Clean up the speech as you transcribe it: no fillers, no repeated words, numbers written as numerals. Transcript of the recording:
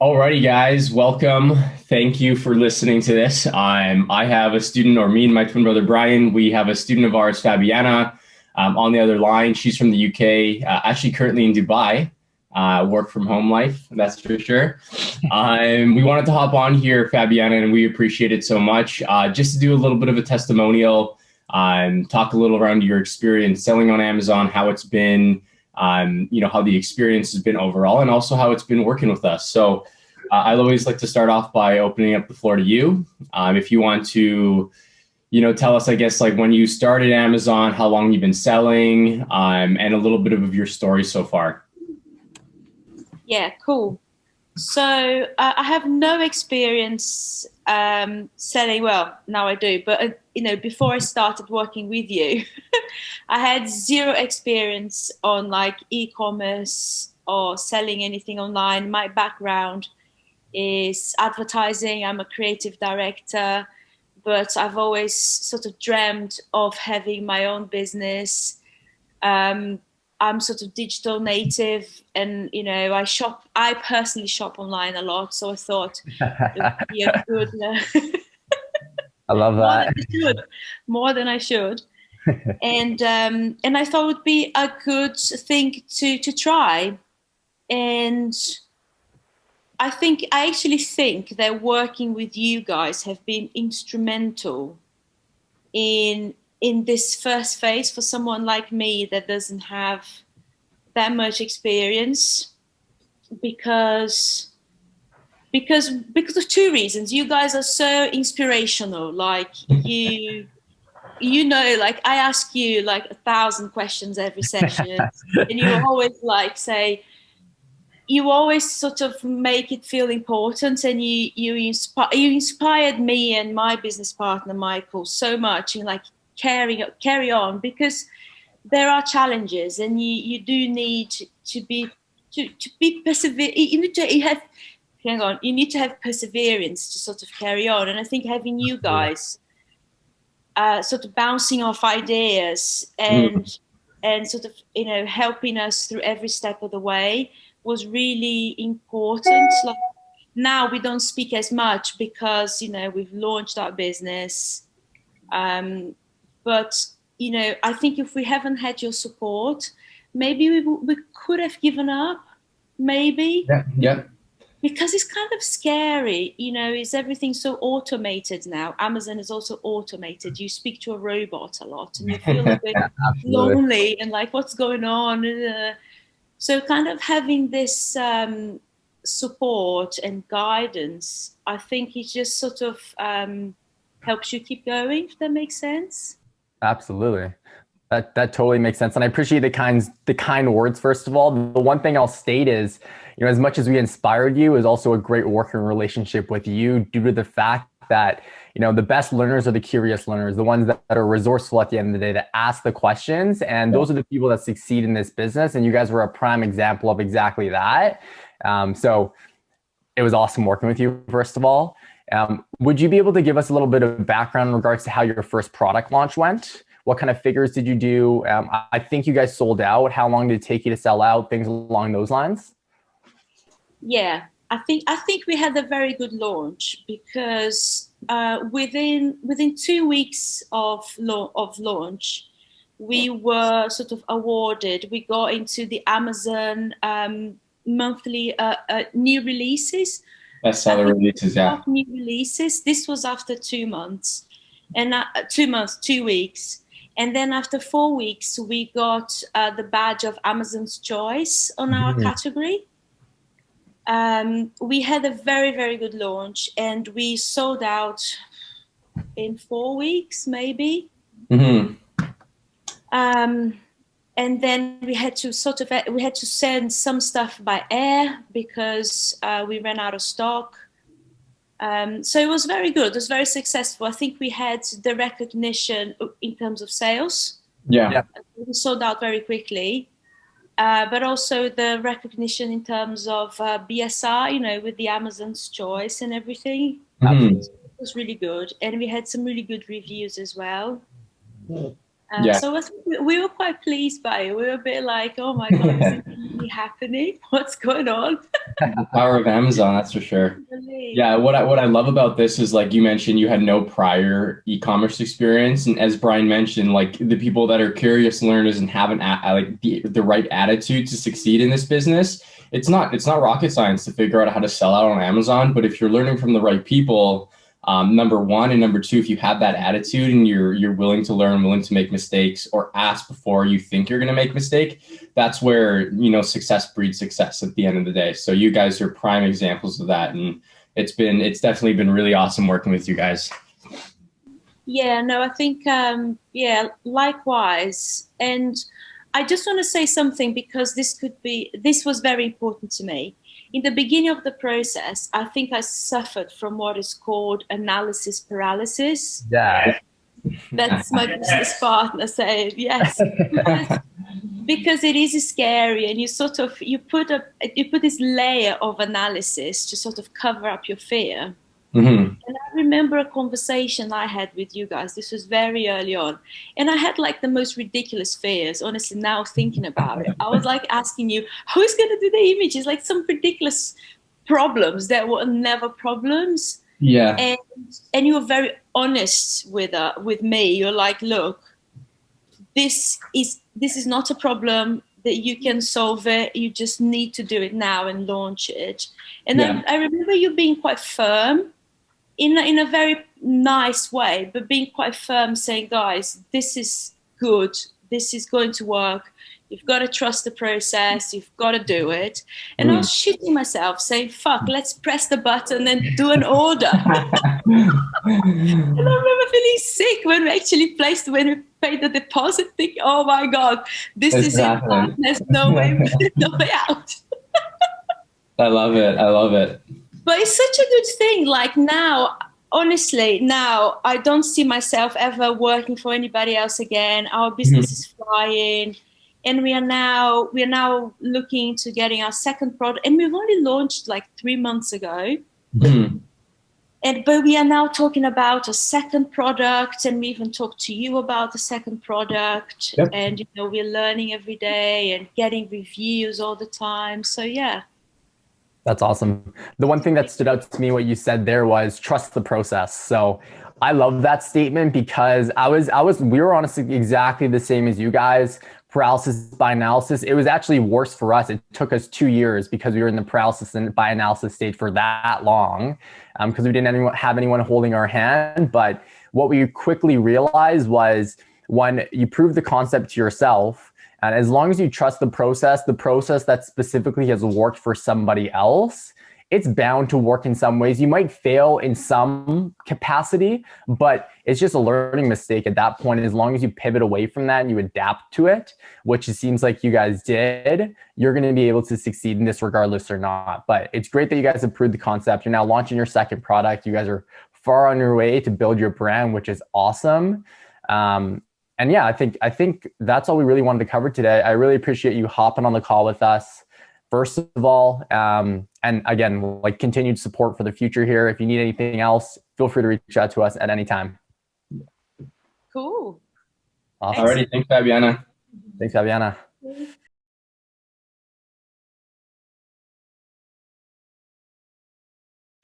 Alrighty, guys, welcome. Thank you for listening to this. I have a student, or me and my twin brother Brian. We have a student of ours, Fabiana, on the other line. She's from the UK, actually currently in Dubai. Work from home life, that's for sure. We wanted to hop on here, Fabiana, and we appreciate it so much. Just to do a little bit of a testimonial, talk a little around your experience selling on Amazon, how it's been, how the experience has been overall, and also how it's been working with us. So I always like to start off by opening up the floor to you. If you want to, tell us, I guess, like when you started Amazon, how long you've been selling, and a little bit of your story so far. Yeah, cool. So I have no experience selling. Well, now I do, but before I started working with you, I had zero experience on like e-commerce or selling anything online. My background is advertising. I'm a creative director, but I've always sort of dreamed of having my own business. I'm sort of digital native, and I personally shop online a lot, so I thought it would be a good I love more than that. I should, more than I should, and I thought it would be a good thing to try. And I actually think that working with you guys have been instrumental in this first phase for someone like me that doesn't have that much experience, because because of two reasons. You guys are so inspirational. Like like I ask you like 1,000 questions every session, and you always like say, you always sort of make it feel important, and you inspired me and my business partner Michael so much, and like carry on, because there are challenges, and you do need to be persevere. You need to have hang on. You need to have perseverance to sort of carry on, and I think having you guys sort of bouncing off ideas and sort of helping us through every step of the way was really important. Like now we don't speak as much because we've launched our business, but I think if we haven't had your support, maybe we could have given up, maybe. Yeah. Because it's kind of scary, is everything so automated now? Amazon is also automated. You speak to a robot a lot and you feel a bit Absolutely. lonely and like, what's going on? So kind of having this support and guidance, I think it just sort of helps you keep going, if that makes sense. Absolutely. That totally makes sense. And I appreciate the kind words, first of all. The one thing I'll state is, as much as we inspired you, is also a great working relationship with you, due to the fact that, the best learners are the curious learners, the ones that are resourceful at the end of the day, that ask the questions. And those are the people that succeed in this business. And you guys were a prime example of exactly that. So it was awesome working with you, first of all. Would you be able to give us a little bit of background in regards to how your first product launch went? What kind of figures did you do? I think you guys sold out. How long did it take you to sell out? Things along those lines. Yeah, I think we had a very good launch, because within 2 weeks of launch, we were sort of awarded. We got into the Amazon monthly new releases. Bestseller releases, yeah. New releases. This was after 2 months, and 2 months, 2 weeks. And then after 4 weeks, we got the badge of Amazon's Choice on our category. We had a very, very good launch, and we sold out in 4 weeks, maybe. Mm-hmm. And then we had to send some stuff by air because we ran out of stock. So it was very good. It was very successful. I think we had the recognition in terms of sales. Yeah. We sold out very quickly. But also the recognition in terms of BSR, with the Amazon's Choice and everything. It was really good. And we had some really good reviews as well. So I think we were quite pleased by it. We were a bit like, oh my God, is it really happening? What's going on? The power of Amazon, that's for sure. Yeah, what I love about this is, like you mentioned, you had no prior e-commerce experience, and as Brian mentioned, like the people that are curious learners and have like the right attitude to succeed in this business, it's not rocket science to figure out how to sell out on Amazon. But if you're learning from the right people, number one, and number two, if you have that attitude and you're willing to learn, willing to make mistakes, or ask before you think you're going to make a mistake, that's where success breeds success at the end of the day. So you guys are prime examples of that, and it's definitely been really awesome working with you guys. Yeah, no, I think, yeah, likewise. And I just want to say something, because this was very important to me. In the beginning of the process, I think I suffered from what is called analysis paralysis. Yeah. That's my business partner saying, yes. Because it is scary, and you put this layer of analysis to sort of cover up your fear. Mm-hmm. And I remember a conversation I had with you guys. This was very early on. And I had like the most ridiculous fears, honestly, now thinking about it. I was like asking you, who's going to do the images? Like some ridiculous problems that were never problems. Yeah. And you were very honest with me. You're like, look, this is not a problem that you can solve it. You just need to do it now and launch it. And Yeah. I remember you being quite firm, in a very nice way, but being quite firm, saying, guys, this is good. This is going to work. You've got to trust the process. You've got to do it. And I was shitting myself, saying, fuck, let's press the button and do an order. And I remember feeling sick when we paid the deposit, thinking, oh my God, this is it. There's no way out. I love it. I love it. But it's such a good thing. Like now, honestly, now I don't see myself ever working for anybody else again. Our business is flying, and we are now looking to getting our second product. And we've only launched like 3 months ago. But we are now talking about a second product, and we even talked to you about the second product. Yep. And we're learning every day and getting reviews all the time. So yeah. That's awesome. The one thing that stood out to me, what you said there, was trust the process. So I love that statement, because we were honestly exactly the same as you guys. Paralysis by analysis. It was actually worse for us. It took us 2 years because we were in the paralysis by analysis stage for that long, because we didn't have anyone holding our hand. But what we quickly realized was, when you prove the concept to yourself, and as long as you trust the process that specifically has worked for somebody else, it's bound to work in some ways. You might fail in some capacity, but it's just a learning mistake at that point. As long as you pivot away from that and you adapt to it, which it seems like you guys did, you're going to be able to succeed in this regardless or not. But it's great that you guys have proved the concept. You're now launching your second product. You guys are far on your way to build your brand, which is awesome. And yeah, I think that's all we really wanted to cover today. I really appreciate you hopping on the call with us, first of all. And again, like, continued support for the future here. If you need anything else, feel free to reach out to us at any time. Cool. Awesome. Alrighty, thanks, Fabiana. Thanks, Fabiana.